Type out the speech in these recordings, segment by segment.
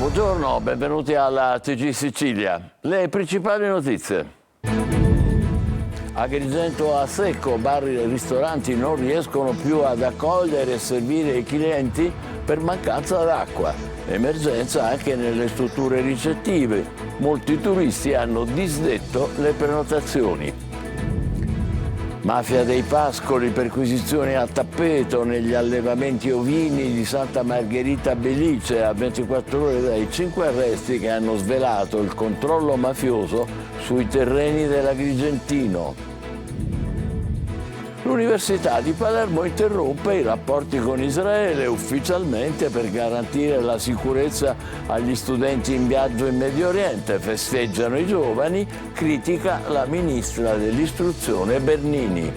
Buongiorno, benvenuti alla TG Sicilia. Le principali notizie. Agrigento a secco, bar e ristoranti non riescono più ad accogliere e servire i clienti per mancanza d'acqua. Emergenza anche nelle strutture ricettive. Molti turisti hanno disdetto le prenotazioni. Mafia dei pascoli, perquisizioni a tappeto negli allevamenti ovini di Santa Margherita Belice, a 24 ore dai 5 arresti che hanno svelato il controllo mafioso sui terreni dell'Agrigentino. L'Università di Palermo interrompe i rapporti con Israele ufficialmente per garantire la sicurezza agli studenti in viaggio in Medio Oriente. Festeggiano i giovani, critica la ministra dell'istruzione Bernini.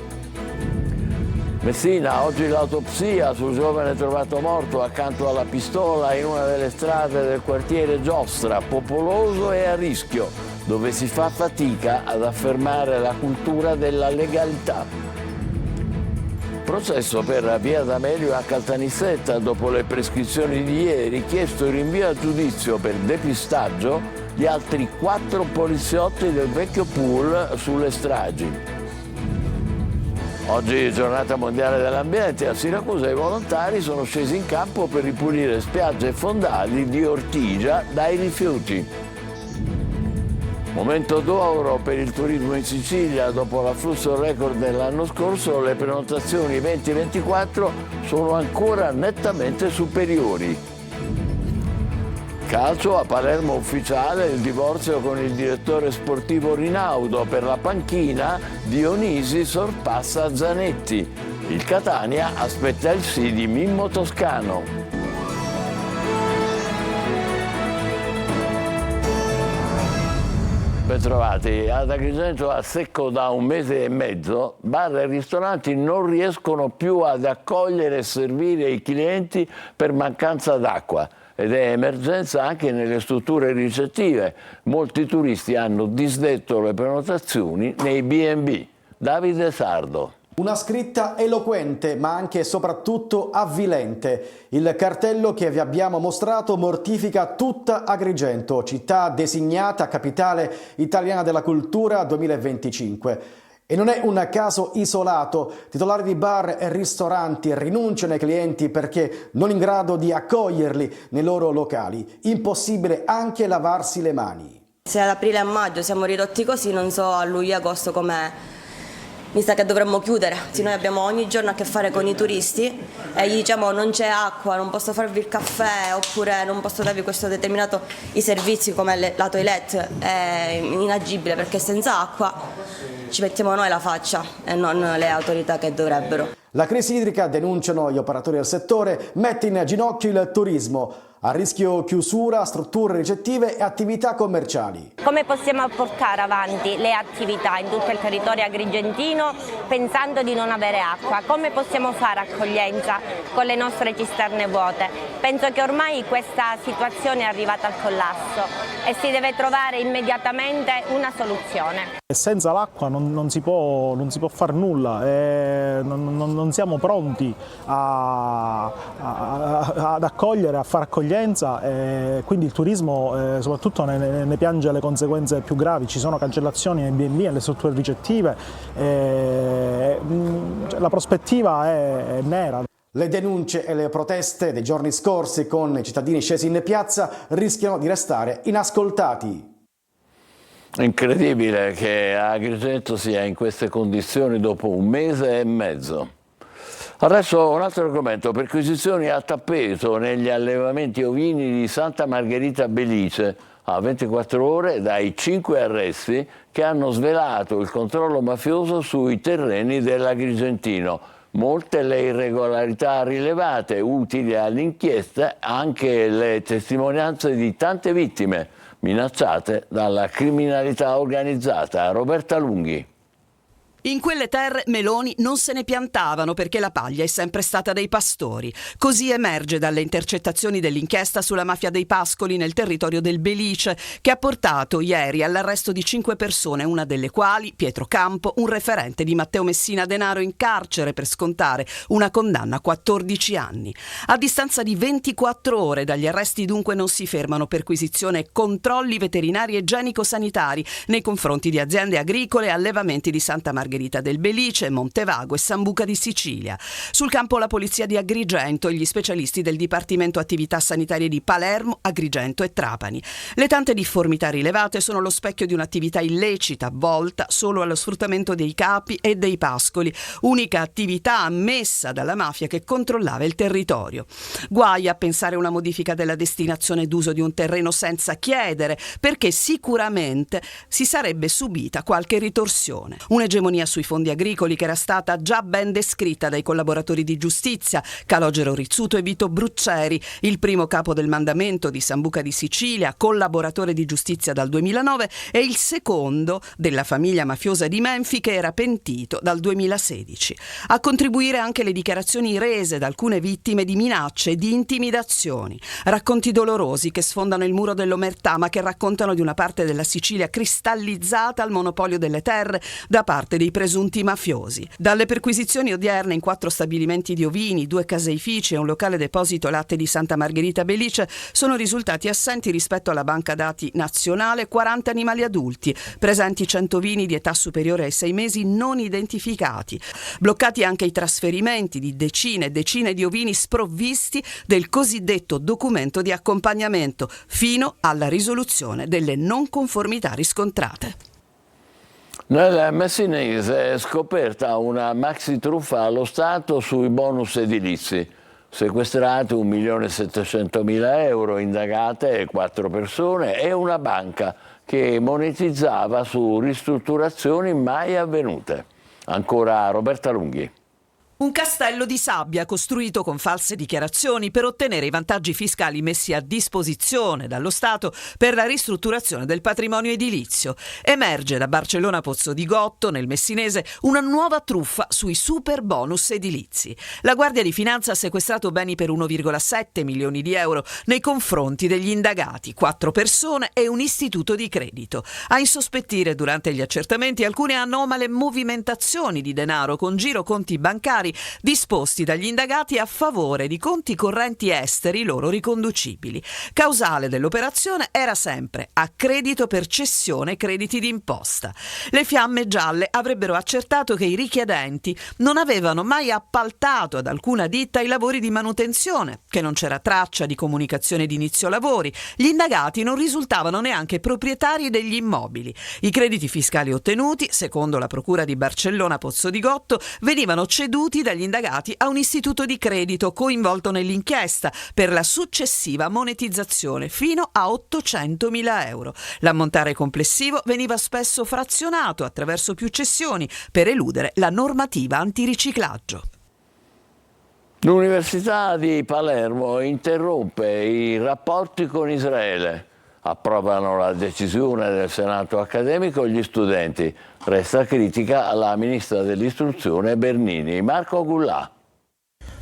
Messina, oggi l'autopsia sul giovane trovato morto accanto alla pistola in una delle strade del quartiere Giostra, popoloso e a rischio, dove si fa fatica ad affermare la cultura della legalità. Processo per Via D'Amelio a Caltanissetta, dopo le prescrizioni di ieri, chiesto il rinvio a giudizio per depistaggio di altri 4 poliziotti del vecchio pool sulle stragi. Oggi giornata mondiale dell'ambiente, a Siracusa i volontari sono scesi in campo per ripulire spiagge e fondali di Ortigia dai rifiuti. Momento d'oro per il turismo in Sicilia, dopo l'afflusso record dell'anno scorso, le prenotazioni 2024 sono ancora nettamente superiori. Calcio, a Palermo ufficiale il divorzio con il direttore sportivo Rinaudo, per la panchina Dionisi sorpassa Zanetti. Il Catania aspetta il sì di Mimmo Toscano. Bentrovati. Ad Agrigento a secco da 1 mese e mezzo, bar e ristoranti non riescono più ad accogliere e servire i clienti per mancanza d'acqua ed è emergenza anche nelle strutture ricettive. Molti turisti hanno disdetto le prenotazioni nei B&B. Davide Sardo. Una scritta eloquente ma anche e soprattutto avvilente. Il cartello che vi abbiamo mostrato mortifica tutta Agrigento, città designata capitale italiana della cultura 2025. E non è un caso isolato. Titolari di bar e ristoranti rinunciano ai clienti perché non in grado di accoglierli nei loro locali. Impossibile anche lavarsi le mani. Se ad aprile e maggio siamo ridotti così, non so a luglio e agosto com'è. Mi sa che dovremmo chiudere, se noi abbiamo ogni giorno a che fare con i turisti e gli diciamo non c'è acqua, non posso farvi il caffè oppure non posso darvi questo determinato i servizi come la toilette, è inagibile perché senza acqua ci mettiamo noi la faccia e non le autorità che dovrebbero. La crisi idrica, denunciano gli operatori del settore, mette in ginocchio il turismo. A rischio chiusura, strutture ricettive e attività commerciali. Come possiamo portare avanti le attività in tutto il territorio agrigentino pensando di non avere acqua? Come possiamo fare accoglienza con le nostre cisterne vuote? Penso che ormai questa situazione è arrivata al collasso e si deve trovare immediatamente una soluzione. Senza l'acqua non si può fare nulla, non siamo pronti ad accogliere, a fare accoglienza, quindi il turismo soprattutto ne piange le conseguenze più gravi. Ci sono cancellazioni nei B&B, nelle strutture ricettive, la prospettiva è nera. Le denunce e le proteste dei giorni scorsi con i cittadini scesi in piazza rischiano di restare inascoltati. Incredibile che Agrigento sia in queste condizioni dopo 1 mese e mezzo. Adesso un altro argomento, perquisizioni a tappeto negli allevamenti ovini di Santa Margherita Belice, a 24 ore dai 5 arresti che hanno svelato il controllo mafioso sui terreni dell'Agrigentino. Molte le irregolarità rilevate, utili all'inchiesta anche le testimonianze di tante vittime minacciate dalla criminalità organizzata. Roberta Lunghi. In quelle terre meloni non se ne piantavano perché la paglia è sempre stata dei pastori. Così emerge dalle intercettazioni dell'inchiesta sulla mafia dei pascoli nel territorio del Belice, che ha portato ieri all'arresto di 5 persone, una delle quali, Pietro Campo, un referente di Matteo Messina Denaro, in carcere per scontare una condanna a 14 anni. A distanza di 24 ore dagli arresti dunque non si fermano perquisizione e controlli veterinari e igienico-sanitari nei confronti di aziende agricole e allevamenti di Santa Margherita del Belice, Montevago e Sambuca di Sicilia. Sul campo la polizia di Agrigento e gli specialisti del Dipartimento Attività Sanitarie di Palermo, Agrigento e Trapani. Le tante difformità rilevate sono lo specchio di un'attività illecita volta solo allo sfruttamento dei capi e dei pascoli, unica attività ammessa dalla mafia che controllava il territorio. Guai a pensare una modifica della destinazione d'uso di un terreno senza chiedere, perché sicuramente si sarebbe subita qualche ritorsione. Un'egemonia sui fondi agricoli che era stata già ben descritta dai collaboratori di giustizia, Calogero Rizzuto e Vito Brucceri, il primo capo del mandamento di Sambuca di Sicilia, collaboratore di giustizia dal 2009, e il secondo della famiglia mafiosa di Menfi, che era pentito dal 2016. A contribuire anche le dichiarazioni rese da alcune vittime di minacce e di intimidazioni, racconti dolorosi che sfondano il muro dell'omertà, ma che raccontano di una parte della Sicilia cristallizzata al monopolio delle terre da parte dei presunti mafiosi. Dalle perquisizioni odierne in 4 stabilimenti di ovini, 2 caseifici e un locale deposito latte di Santa Margherita Belice sono risultati assenti rispetto alla banca dati nazionale 40 animali adulti, presenti 100 ovini di età superiore ai 6 mesi non identificati. Bloccati anche i trasferimenti di decine e decine di ovini sprovvisti del cosiddetto documento di accompagnamento, fino alla risoluzione delle non conformità riscontrate. Nel Messinese è scoperta una maxi truffa allo Stato sui bonus edilizi. Sequestrati 1.700.000 euro, indagate 4 persone e una banca che monetizzava su ristrutturazioni mai avvenute. Ancora Roberta Lunghi. Un castello di sabbia costruito con false dichiarazioni per ottenere i vantaggi fiscali messi a disposizione dallo Stato per la ristrutturazione del patrimonio edilizio. Emerge da Barcellona Pozzo di Gotto, nel Messinese, una nuova truffa sui super bonus edilizi. La Guardia di Finanza ha sequestrato beni per 1,7 milioni di euro nei confronti degli indagati, 4 persone e un istituto di credito. A insospettire durante gli accertamenti alcune anomale movimentazioni di denaro con giroconti bancari disposti dagli indagati a favore di conti correnti esteri loro riconducibili. Causale dell'operazione era sempre accredito per cessione crediti d'imposta. Le fiamme gialle avrebbero accertato che i richiedenti non avevano mai appaltato ad alcuna ditta i lavori di manutenzione, che non c'era traccia di comunicazione di inizio lavori. Gli indagati non risultavano neanche proprietari degli immobili. I crediti fiscali ottenuti, secondo la Procura di Barcellona Pozzo di Gotto, venivano ceduti dagli indagati a un istituto di credito coinvolto nell'inchiesta per la successiva monetizzazione fino a 800.000 euro. L'ammontare complessivo veniva spesso frazionato attraverso più cessioni per eludere la normativa antiriciclaggio. L'Università di Palermo interrompe i rapporti con Israele. Approvano la decisione del Senato accademico gli studenti. Resta critica alla ministra dell'istruzione Bernini. Marco Gullà.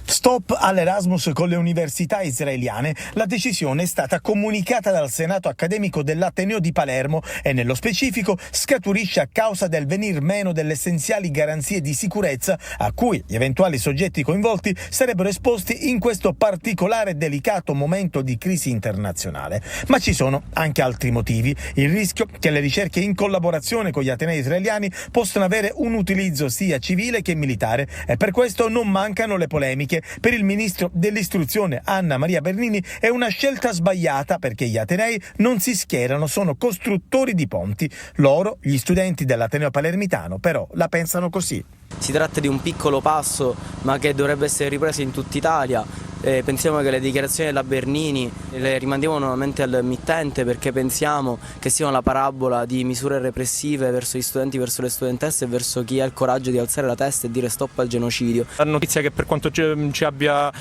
Stop all'Erasmus con le università israeliane. La decisione è stata comunicata dal Senato accademico dell'Ateneo di Palermo e nello specifico scaturisce a causa del venir meno delle essenziali garanzie di sicurezza a cui gli eventuali soggetti coinvolti sarebbero esposti in questo particolare e delicato momento di crisi internazionale. Ma ci sono anche altri motivi. Il rischio che le ricerche in collaborazione con gli atenei israeliani possano avere un utilizzo sia civile che militare, e per questo non mancano le polemiche. Per il ministro dell'istruzione Anna Maria Bernini è una scelta sbagliata perché gli atenei non si schierano, sono costruttori di ponti. Loro, gli studenti dell'Ateneo palermitano, però la pensano così. Si tratta di un piccolo passo, ma che dovrebbe essere ripreso in tutta Italia. Pensiamo che le dichiarazioni della Bernini le rimandiamo nuovamente al mittente, perché pensiamo che siano la parabola di misure repressive verso gli studenti, verso le studentesse e verso chi ha il coraggio di alzare la testa e dire stop al genocidio. La notizia che per quanto ci abbia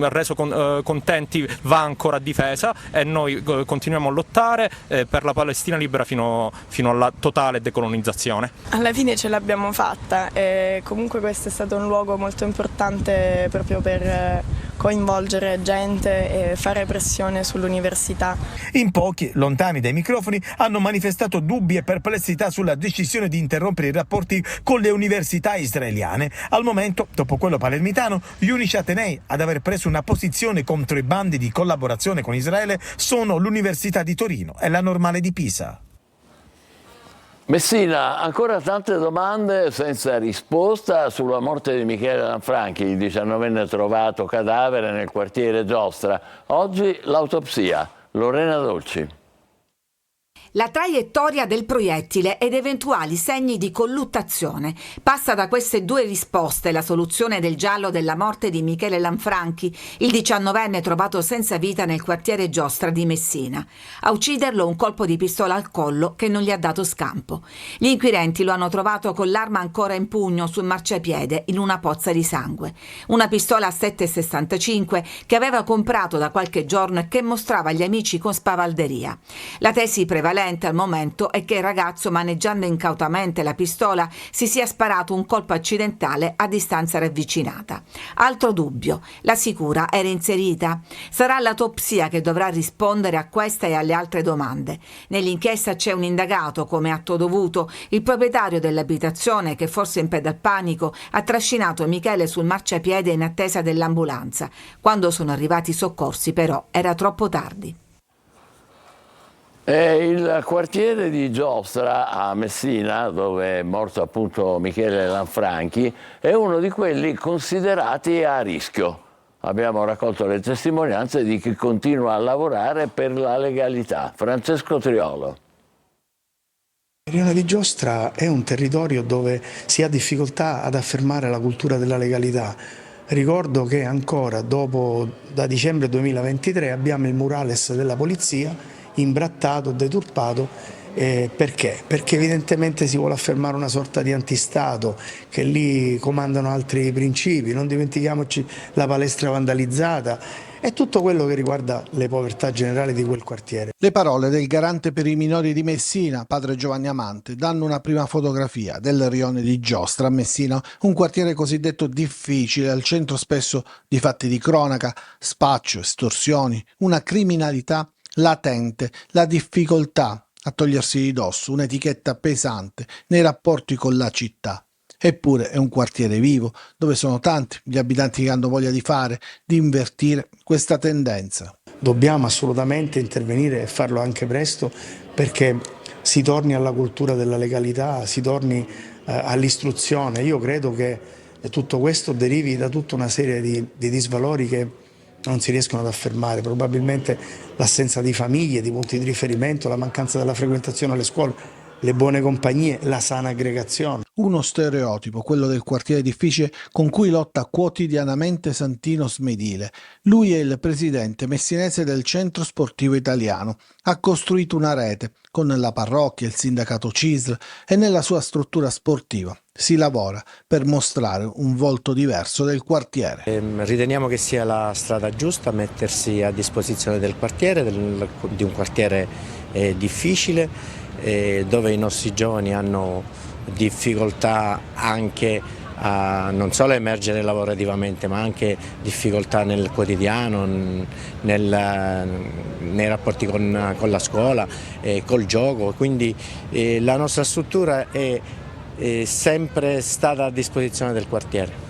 reso contenti va ancora difesa, e noi continuiamo a lottare per la Palestina libera fino alla totale decolonizzazione. Alla fine ce l'abbiamo fatta e comunque questo è stato un luogo molto importante proprio per coinvolgere gente e fare pressione sull'università. In pochi, lontani dai microfoni, hanno manifestato dubbi e perplessità sulla decisione di interrompere i rapporti con le università israeliane. Al momento, dopo quello palermitano, gli unici atenei ad aver preso una posizione contro i bandi di collaborazione con Israele sono l'Università di Torino e la Normale di Pisa. Messina, ancora tante domande senza risposta sulla morte di Michele Lanfranchi, il 19enne trovato cadavere nel quartiere Giostra. Oggi l'autopsia. Lorena Dolci. La traiettoria del proiettile ed eventuali segni di colluttazione. Passa da queste due risposte la soluzione del giallo della morte di Michele Lanfranchi, il 19enne trovato senza vita nel quartiere Giostra di Messina. A ucciderlo un colpo di pistola al collo che non gli ha dato scampo. Gli inquirenti lo hanno trovato con l'arma ancora in pugno sul marciapiede in una pozza di sangue. Una pistola a 7,65 che aveva comprato da qualche giorno e che mostrava agli amici con spavalderia. La tesi prevalente al momento è che il ragazzo, maneggiando incautamente la pistola, si sia sparato un colpo accidentale a distanza ravvicinata. Altro dubbio: la sicura era inserita? Sarà l'autopsia che dovrà rispondere a questa e alle altre domande. Nell'inchiesta c'è un indagato come atto dovuto, il proprietario dell'abitazione che, forse in preda al panico, ha trascinato Michele sul marciapiede in attesa dell'ambulanza. Quando sono arrivati i soccorsi, però, era troppo tardi. Il quartiere di Giostra a Messina, dove è morto appunto Michele Lanfranchi, è uno di quelli considerati a rischio. Abbiamo raccolto le testimonianze di chi continua a lavorare per la legalità. Francesco Triolo. Il rione di Giostra è un territorio dove si ha difficoltà ad affermare la cultura della legalità. Ricordo che ancora da dicembre 2023 abbiamo il murales della polizia imbrattato, deturpato, perché? Perché evidentemente si vuole affermare una sorta di antistato, che lì comandano altri principi. Non dimentichiamoci la palestra vandalizzata e tutto quello che riguarda le povertà generali di quel quartiere. Le parole del garante per i minori di Messina, padre Giovanni Amante, danno una prima fotografia del rione di Giostra a Messina, un quartiere cosiddetto difficile, al centro spesso di fatti di cronaca, spaccio, estorsioni, una criminalità latente, la difficoltà a togliersi di dosso un'etichetta pesante nei rapporti con la città. Eppure è un quartiere vivo, dove sono tanti gli abitanti che hanno voglia di fare, di invertire questa tendenza. Dobbiamo assolutamente intervenire e farlo anche presto, perché si torni alla cultura della legalità, si torni all'istruzione. Io credo che tutto questo derivi da tutta una serie di disvalori che non si riescono ad affermare, probabilmente l'assenza di famiglie, di punti di riferimento, la mancanza della frequentazione alle scuole, le buone compagnie, la sana aggregazione. Uno stereotipo, quello del quartiere difficile con cui lotta quotidianamente Santino Smedile. Lui è il presidente messinese del Centro Sportivo Italiano. Ha costruito una rete con la parrocchia, il sindacato CISL e nella sua struttura sportiva. Si lavora per mostrare un volto diverso del quartiere. Riteniamo che sia la strada giusta mettersi a disposizione del quartiere, di un quartiere difficile, dove i nostri giovani hanno difficoltà anche a non solo emergere lavorativamente, ma anche difficoltà nel quotidiano, nei rapporti con la scuola, col gioco. Quindi la nostra struttura è sempre stata a disposizione del quartiere.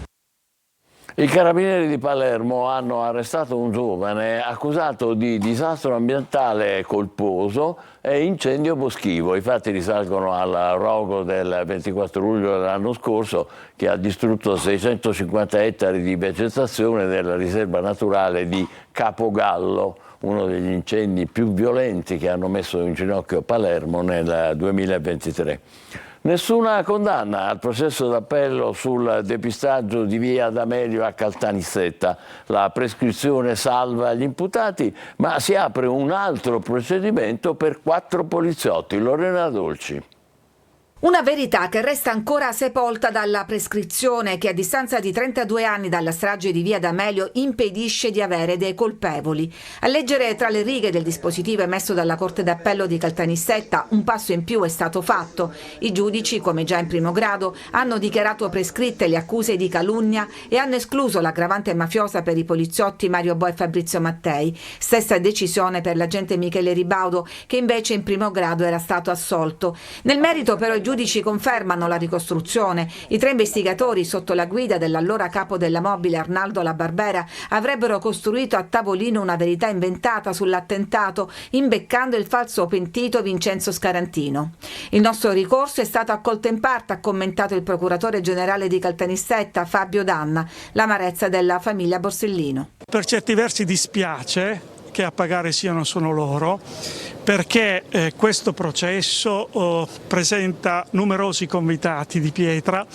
I carabinieri di Palermo hanno arrestato un giovane accusato di disastro ambientale colposo e incendio boschivo. I fatti risalgono al rogo del 24 luglio dell'anno scorso, che ha distrutto 650 ettari di vegetazione della riserva naturale di Capogallo, uno degli incendi più violenti che hanno messo in ginocchio Palermo nel 2023. Nessuna condanna al processo d'appello sul depistaggio di via D'Amelio a Caltanissetta. La prescrizione salva gli imputati, ma si apre un altro procedimento per 4 poliziotti. Lorena Dolci. Una verità che resta ancora sepolta dalla prescrizione che a distanza di 32 anni dalla strage di via D'Amelio impedisce di avere dei colpevoli. A leggere tra le righe del dispositivo emesso dalla Corte d'Appello di Caltanissetta, un passo in più è stato fatto. I giudici, come già in primo grado, hanno dichiarato prescritte le accuse di calunnia e hanno escluso l'aggravante mafiosa per i poliziotti Mario Bo e Fabrizio Mattei. Stessa decisione per l'agente Michele Ribaudo, che invece in primo grado era stato assolto. Nel merito però i giudici confermano la ricostruzione. I 3 investigatori, sotto la guida dell'allora capo della mobile Arnaldo La Barbera, avrebbero costruito a tavolino una verità inventata sull'attentato, imbeccando il falso pentito Vincenzo Scarantino. Il nostro ricorso è stato accolto in parte, ha commentato il procuratore generale di Caltanissetta, Fabio Danna, l'amarezza della famiglia Borsellino. Per certi versi dispiace che a pagare sono loro, perché questo processo presenta numerosi convitati di pietra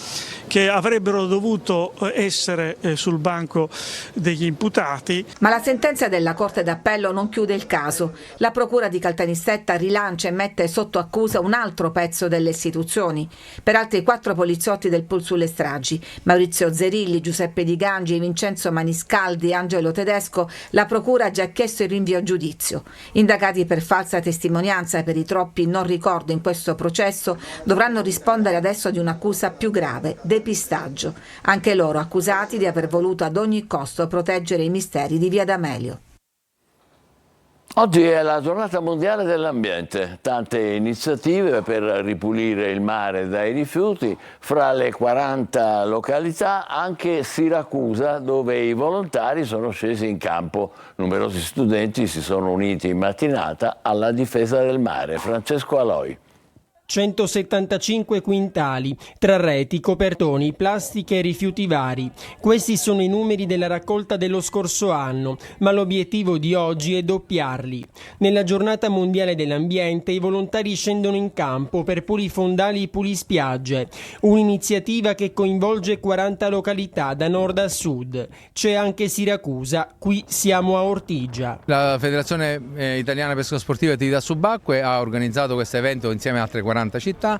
che avrebbero dovuto essere sul banco degli imputati. Ma la sentenza della Corte d'Appello non chiude il caso. La Procura di Caltanissetta rilancia e mette sotto accusa un altro pezzo delle istituzioni. Per altri 4 poliziotti del pool sulle stragi, Maurizio Zerilli, Giuseppe Di Gangi, Vincenzo Maniscaldi e Angelo Tedesco, la Procura ha già chiesto il rinvio a giudizio. Indagati per falsa testimonianza e per i troppi non ricordo in questo processo, dovranno rispondere adesso di un'accusa più grave, depistaggio. Anche loro accusati di aver voluto ad ogni costo proteggere i misteri di via D'Amelio. Oggi è la giornata mondiale dell'ambiente, tante iniziative per ripulire il mare dai rifiuti, fra le 40 località anche Siracusa, dove i volontari sono scesi in campo. Numerosi studenti si sono uniti in mattinata alla difesa del mare. Francesco Aloi. 175 quintali, tra reti, copertoni, plastiche e rifiuti vari. Questi sono i numeri della raccolta dello scorso anno, ma l'obiettivo di oggi è doppiarli. Nella giornata mondiale dell'ambiente i volontari scendono in campo per pulifondali e pulispiagge, un'iniziativa che coinvolge 40 località da nord a sud. C'è anche Siracusa, qui siamo a Ortigia. La Federazione Italiana Pesca Sportiva e Attività Subacquee ha organizzato questo evento insieme a altre 40 città.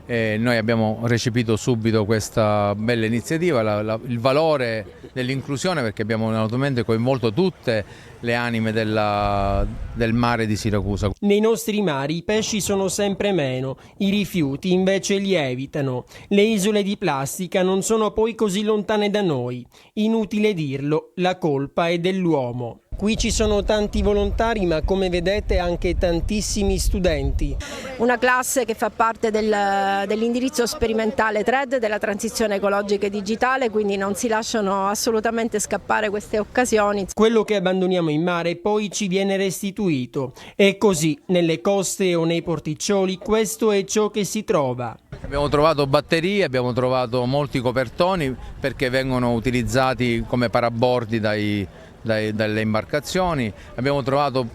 Noi abbiamo recepito subito questa bella iniziativa, il valore dell'inclusione, perché abbiamo naturalmente coinvolto tutte le anime del mare di Siracusa. Nei nostri mari i pesci sono sempre meno, i rifiuti invece lievitano. Le isole di plastica non sono poi così lontane da noi. Inutile dirlo, la colpa è dell'uomo. Qui ci sono tanti volontari, ma come vedete anche tantissimi studenti. Una classe che fa parte dell'indirizzo sperimentale TRED della transizione ecologica e digitale, quindi non si lasciano assolutamente scappare queste occasioni. Quello che abbandoniamo in mare poi ci viene restituito. E così, nelle coste o nei porticcioli, questo è ciò che si trova. Abbiamo trovato batterie, abbiamo trovato molti copertoni perché vengono utilizzati come parabordi dalle imbarcazioni, abbiamo trovato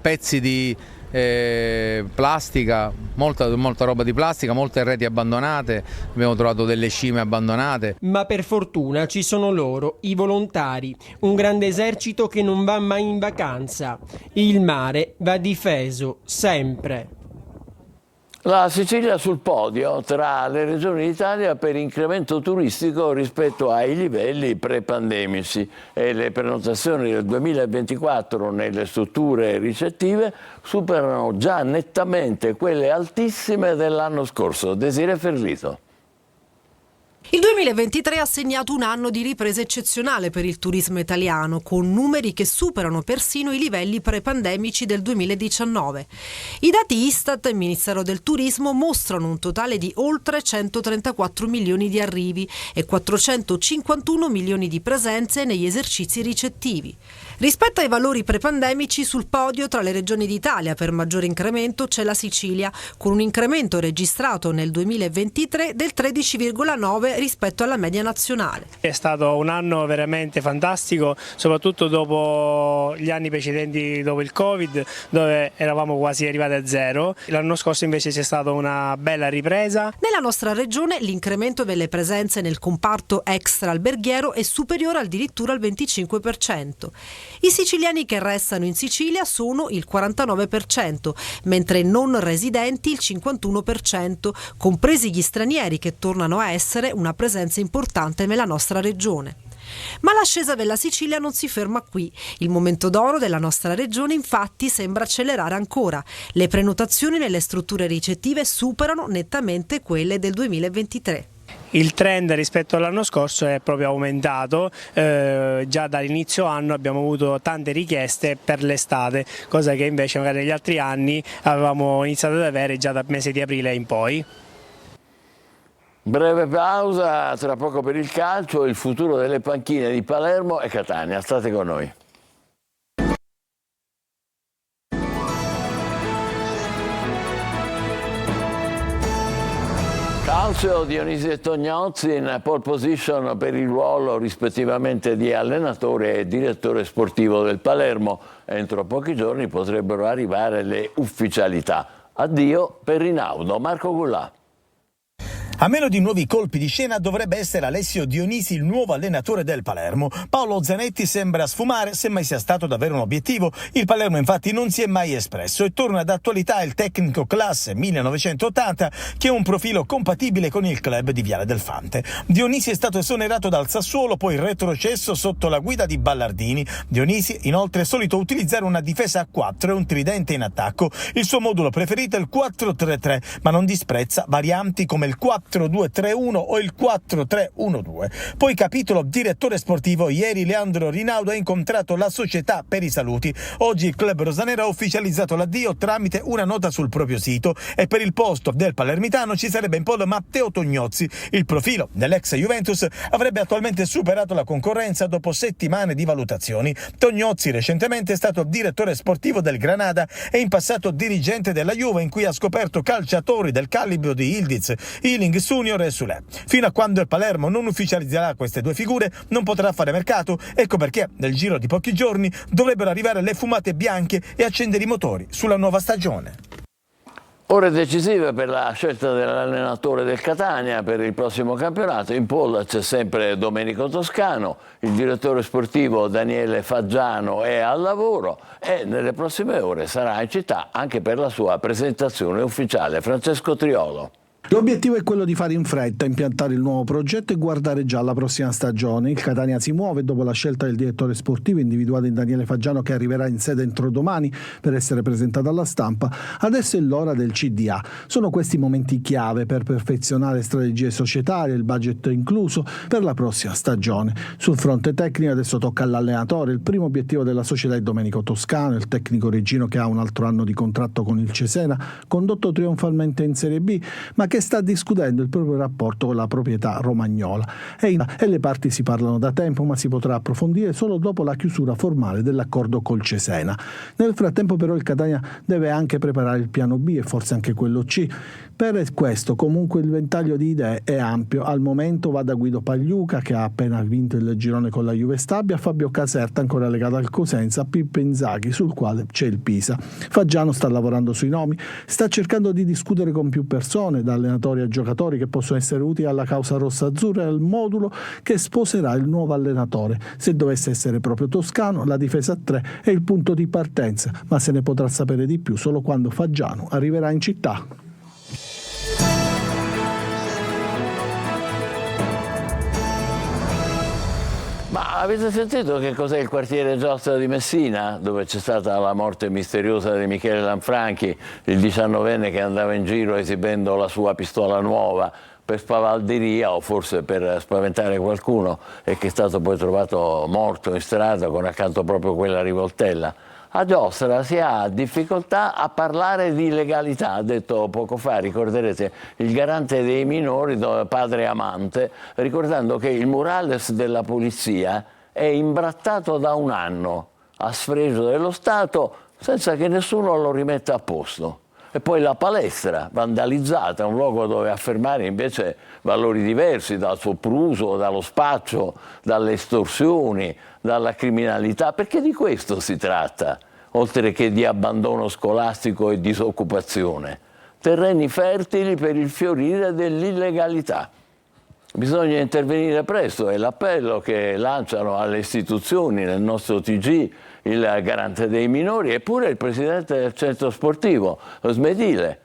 pezzi di plastica, molta roba di plastica, molte reti abbandonate, abbiamo trovato delle cime abbandonate. Ma per fortuna ci sono loro, i volontari, un grande esercito che non va mai in vacanza. Il mare va difeso, sempre. La Sicilia sul podio tra le regioni d'Italia per incremento turistico rispetto ai livelli pre-pandemici, e le prenotazioni del 2024 nelle strutture ricettive superano già nettamente quelle altissime dell'anno scorso. Desiree Ferlito. Il 2023 ha segnato un anno di ripresa eccezionale per il turismo italiano, con numeri che superano persino i livelli pre-pandemici del 2019. I dati Istat e Ministero del Turismo mostrano un totale di oltre 134 milioni di arrivi e 451 milioni di presenze negli esercizi ricettivi. Rispetto ai valori prepandemici, sul podio tra le regioni d'Italia per maggiore incremento c'è la Sicilia, con un incremento registrato nel 2023 del 13,9 rispetto alla media nazionale. È stato un anno veramente fantastico, soprattutto dopo gli anni precedenti, dopo il Covid, dove eravamo quasi arrivati a zero. L'anno scorso invece c'è stata una bella ripresa. Nella nostra regione l'incremento delle presenze nel comparto extra alberghiero è superiore addirittura al 25%. I siciliani che restano in Sicilia sono il 49%, mentre non residenti il 51%, compresi gli stranieri che tornano a essere una presenza importante nella nostra regione. Ma l'ascesa della Sicilia non si ferma qui. Il momento d'oro della nostra regione infatti sembra accelerare ancora. Le prenotazioni nelle strutture ricettive superano nettamente quelle del 2023. Il trend rispetto all'anno scorso è proprio aumentato, già dall'inizio anno abbiamo avuto tante richieste per l'estate, cosa che invece magari negli altri anni avevamo iniziato ad avere già dal mese di aprile in poi. Breve pausa, tra poco per il calcio, il futuro delle panchine di Palermo e Catania. State con noi. Calcio, Dionisi e Tognozzi in pole position per il ruolo rispettivamente di allenatore e direttore sportivo del Palermo. Entro pochi giorni potrebbero arrivare le ufficialità. Addio per Rinaudo. Marco Gullà. A meno di nuovi colpi di scena dovrebbe essere Alessio Dionisi il nuovo allenatore del Palermo. Paolo Zanetti sembra sfumare, semmai sia stato davvero un obiettivo. Il Palermo infatti non si è mai espresso e torna d'attualità il tecnico classe 1980 che ha un profilo compatibile con il club di Viale del Fante. Dionisi è stato esonerato dal Sassuolo, poi retrocesso sotto la guida di Ballardini. Dionisi inoltre è solito utilizzare una difesa a 4 e un tridente in attacco. Il suo modulo preferito è il 4-3-3, ma non disprezza varianti come il 4-2-3-1 o il 4-3-1-2. Poi capitolo direttore sportivo, ieri Leandro Rinaudo ha incontrato la società per i saluti. Oggi il club rosanero ha ufficializzato l'addio tramite una nota sul proprio sito e per il posto del palermitano ci sarebbe in pole Matteo Tognozzi. Il profilo dell'ex Juventus avrebbe attualmente superato la concorrenza dopo settimane di valutazioni. Tognozzi recentemente è stato direttore sportivo del Granada e in passato dirigente della Juve, in cui ha scoperto calciatori del calibro di Ildiz, Ealing Junior e Sule. Fino a quando il Palermo non ufficializzerà queste due figure non potrà fare mercato, ecco perché nel giro di pochi giorni dovrebbero arrivare le fumate bianche e accendere i motori sulla nuova stagione. Ore decisive per la scelta dell'allenatore del Catania per il prossimo campionato. In pole c'è sempre Domenico Toscano, il direttore sportivo Daniele Faggiano è al lavoro e nelle prossime ore sarà in città anche per la sua presentazione ufficiale. Francesco Triolo. L'obiettivo è quello di fare in fretta, impiantare il nuovo progetto e guardare già alla prossima stagione. Il Catania si muove dopo la scelta del direttore sportivo individuato in Daniele Faggiano, che arriverà in sede entro domani per essere presentato alla stampa. Adesso è l'ora del CDA. Sono questi momenti chiave per perfezionare strategie societarie, il budget incluso, per la prossima stagione. Sul fronte tecnico adesso tocca all'allenatore. Il primo obiettivo della società è Domenico Toscano, il tecnico reggino che ha un altro anno di contratto con il Cesena, condotto trionfalmente in Serie B, ma che sta discutendo il proprio rapporto con la proprietà romagnola. E le parti si parlano da tempo, ma si potrà approfondire solo dopo la chiusura formale dell'accordo col Cesena. Nel frattempo però il Catania deve anche preparare il piano B e forse anche quello C. Per questo comunque il ventaglio di idee è ampio. Al momento va da Guido Pagliuca, che ha appena vinto il girone con la Juve Stabia, a Fabio Caserta, ancora legato al Cosenza, a Pippo Inzaghi, sul quale c'è il Pisa. Faggiano sta lavorando sui nomi, sta cercando di discutere con più persone, da allenatori a giocatori che possono essere utili alla causa rossa-azzurra e al modulo che sposerà il nuovo allenatore. Se dovesse essere proprio Toscano, la difesa a 3 è il punto di partenza, ma se ne potrà sapere di più solo quando Faggiano arriverà in città. Ma avete sentito che cos'è il quartiere Giostra di Messina, dove c'è stata la morte misteriosa di Michele Lanfranchi, il 19enne che andava in giro esibendo la sua pistola nuova per spavalderia o forse per spaventare qualcuno e che è stato poi trovato morto in strada con accanto proprio quella rivoltella? A Giostra si ha difficoltà a parlare di legalità, ha detto poco fa, ricorderete, il garante dei minori, padre Amante, ricordando che il murales della polizia è imbrattato da un anno. a sfregio dello Stato senza che nessuno lo rimetta a posto. E poi la palestra vandalizzata, un luogo dove affermare invece valori diversi dal sopruso, dallo spaccio, dalle estorsioni, dalla criminalità, perché di questo si tratta, oltre che di abbandono scolastico e disoccupazione. Terreni fertili per il fiorire dell'illegalità. Bisogna intervenire presto, è l'appello che lanciano alle istituzioni, nel nostro TG, il garante dei minori, eppure il presidente del centro sportivo, Smedile.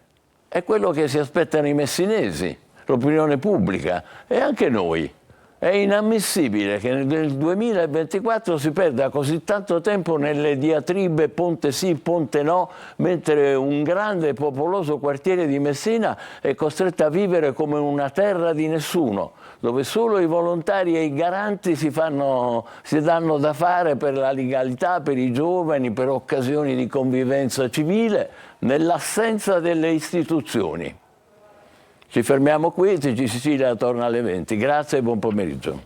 È quello che si aspettano i messinesi, l'opinione pubblica e anche noi. È inammissibile che nel 2024 si perda così tanto tempo nelle diatribe ponte sì, ponte no, mentre un grande e popoloso quartiere di Messina è costretto a vivere come una terra di nessuno, dove solo i volontari e i garanti si danno da fare per la legalità, per i giovani, per occasioni di convivenza civile, nell'assenza delle istituzioni. Ci fermiamo qui, TG Sicilia torna alle 20. Grazie e buon pomeriggio.